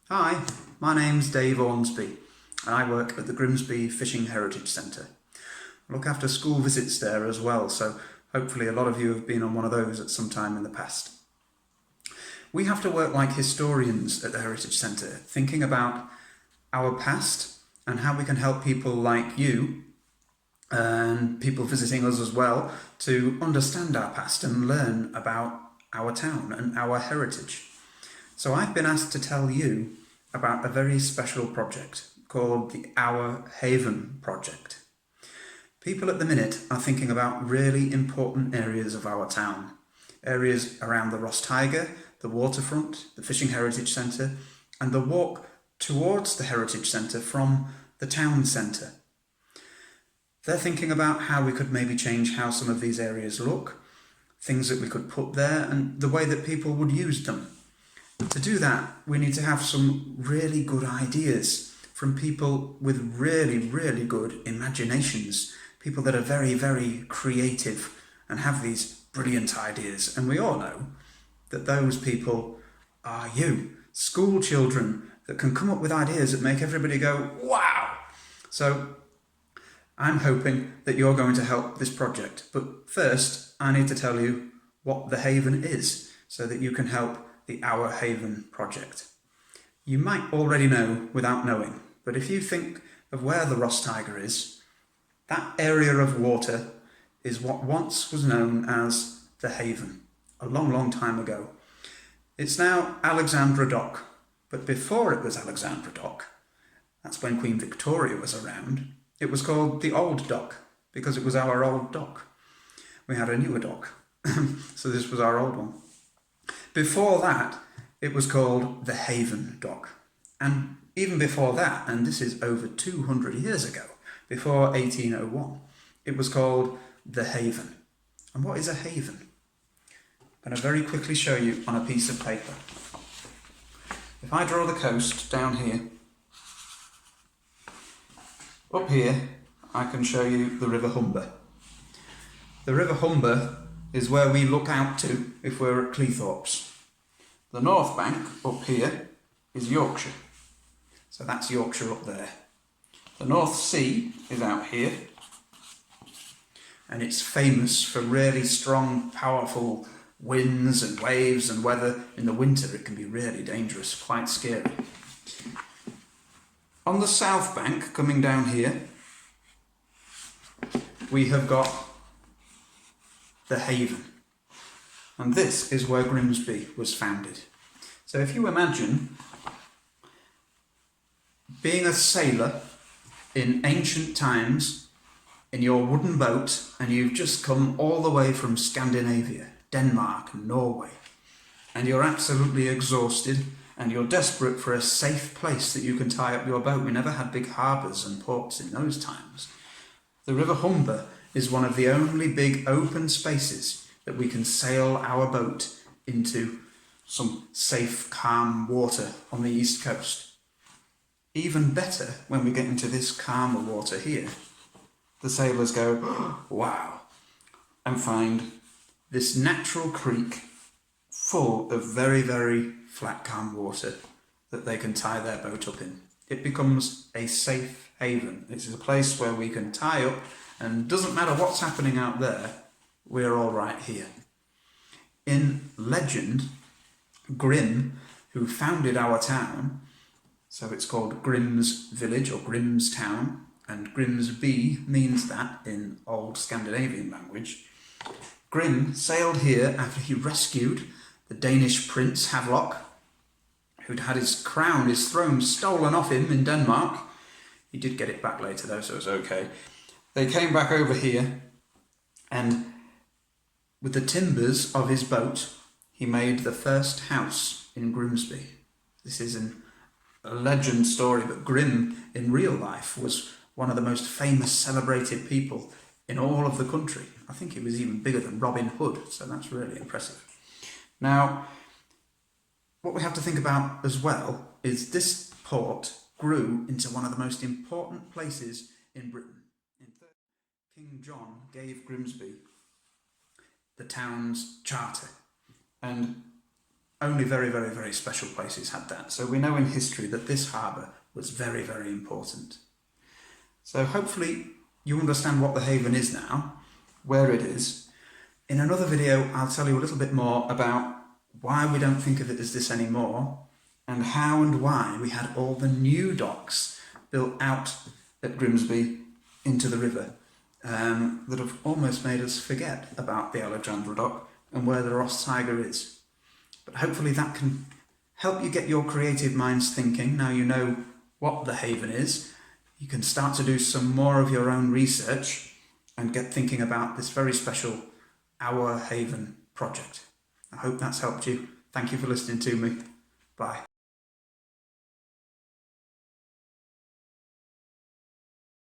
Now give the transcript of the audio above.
Hi, my name's Dave Ornsby and I work at the Grimsby Fishing Heritage Centre. I look after school visits there as well, so hopefully a lot of you have been on one of those at some time in the past. We have to work like historians at the Heritage Centre, thinking about our past and how we can help people like you and people visiting us as well to understand our past and learn about our town and our heritage. So I've been asked to tell you about a very special project called the Our Haven Project. People at the minute are thinking about really important areas of our town. Areas around the Ross Tiger, the waterfront, the Fishing Heritage Centre, and the walk towards the Heritage Centre from the town centre. They're thinking about how we could maybe change how some of these areas look, things that we could put there, and the way that people would use them. To do that, we need to have some really good ideas from people with really, really good imaginations, people that are very, very creative and have these brilliant ideas. And we all know that those people are you, school children that can come up with ideas that make everybody go, wow! So I'm hoping that you're going to help this project. But first, I need to tell you what the Haven is so that you can help the Our Haven project. You might already know without knowing, but if you think of where the Ross Tiger is, that area of water is what once was known as the Haven, a long, long time ago. It's now Alexandra Dock, but before it was Alexandra Dock, that's when Queen Victoria was around, it was called the Old Dock, because it was our old dock. We had a newer dock, so this was our old one. Before that, it was called the Haven Dock. And even before that, and this is over 200 years ago, before 1801, it was called the Haven. And what is a haven? I'm going to very quickly show you on a piece of paper. If I draw the coast down here, up here, I can show you the River Humber. The River Humber is where we look out to if we're at Cleethorpes. The North Bank up here is Yorkshire, so that's Yorkshire up there. The North Sea is out here, and it's famous for really strong, powerful winds and waves and weather. In the winter it can be really dangerous, quite scary. On the South Bank, coming down here, we have got the Haven. And this is where Grimsby was founded. So if you imagine being a sailor in ancient times in your wooden boat, and you've just come all the way from Scandinavia, Denmark and Norway, and you're absolutely exhausted and you're desperate for a safe place that you can tie up your boat. We never had big harbours and ports in those times. The River Humber is one of the only big open spaces that we can sail our boat into some safe, calm water on the east coast. Even better when we get into this calmer water here. The sailors go, wow, and find this natural creek full of very, very flat, calm water that they can tie their boat up in. It becomes a safe haven. It's a place where we can tie up, and doesn't matter what's happening out there, we're all right here. In legend, Grim, who founded our town, so it's called Grim's Village or Grim's Town, and Grimsby means that in old Scandinavian language. Grim sailed here after he rescued the Danish prince Havelock, who'd had his crown, his throne, stolen off him in Denmark. He did get it back later though, so it's okay. They came back over here, and with the timbers of his boat, he made the first house in Grimsby. This is a legend story, but Grim in real life was one of the most famous, celebrated people in all of the country. I think he was even bigger than Robin Hood, so that's really impressive. Now, what we have to think about as well is this port grew into one of the most important places in Britain. King John gave Grimsby the town's charter, and only very, very, very special places had that. So we know in history that this harbour was very, very important. So hopefully you understand what the haven is now, where it is. In another video, I'll tell you a little bit more about why we don't think of it as this anymore, and how and why we had all the new docks built out at Grimsby into the river that have almost made us forget about the Alexandra dock and where the Ross Tiger is. But hopefully that can help you get your creative minds thinking. Now you know what the haven is, you can start to do some more of your own research and get thinking about this very special Our Haven project. I hope that's helped you. Thank you for listening to me. Bye.